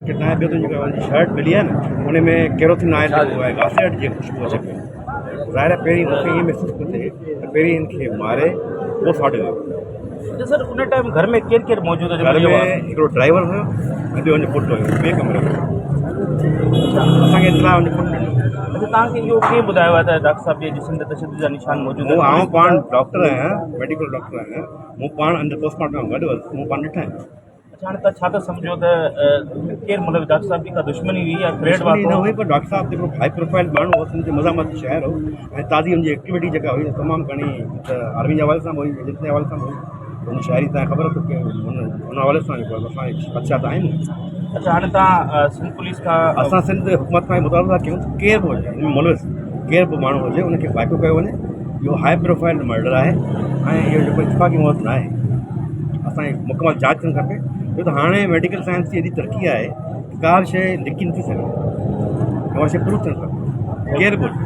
कि तव्हां ॿियो त जेका शर्ट मिली आहे न उन में केरोसिन आयल जेको आहे घासलेट जी ख़ुशबू अचे पई ज़ाहिर आहे पहिरीं मूंखे ईअं महसूसु पियो थिए त पहिरीं हिनखे मारे पोइ फाड़ियो वियो। सर उन टाइम घर में केरु केरु मौजूदु घर में हिकिड़ो ड्राइवर हुयो ऐं ॿियो हुनजो पुटु हुयो ॿिए कमरे में असांखे इतला हुनजो पुटु ॾिनो। अच्छा तव्हांखे इहो कीअं ॿुधायो आहे त डॉक्टर साहिब जे जिस्म ते तशदुद जा निशान मौजूदु मूं आउं पाण डॉक्टर आहियां मेडिकल डॉक्टर आहियां मूं पाण अंदरि पोस्टमार्टम गॾु हुअसि मूं पाण ॾिठा आहिनि। अच्छा हाणे तव्हां छा था सम्झो त केरु मतिलबु डॉक्टर साहिब जी का दुश्मनी हुई या थ्रेड न हुई पर डॉक्टर साहिबु जेको हाई प्रोफाइल माण्हू हो हुनजे मज़ामत शहर हो ऐं ताज़ी हुनजी एक्टिविटी जेका हुई तमामु घणी त आर्मी जे हवाले सां हुई एजेंसी जे हवाले सां हुई हुन शहरी तव्हांखे ख़बर अथव की हुन हवाले सां जेको असांखे ख़दशा त आहिनि। अच्छा हाणे तव्हां सिंध पुलिस खां असां सिंध हुकूमत खां मुतालबो था कयूं केर बि हुजे हिन मुल्क केर बि माण्हू हुजे उनखे वाक़ियो कयो वञे। इहो हाई प्रोफाइल मर्डर आहे ऐं इहो जेको इतफ़ाक़ी मौत न आहे असांखे मुकमल जांच थियणु खपे छो त हाणे मेडिकल साइंस जी एॾी तरक़ी आहे का बि शइ लिकी नथी सघे उहा शइ प्रूफ थियणु खपे केर बि हुजे।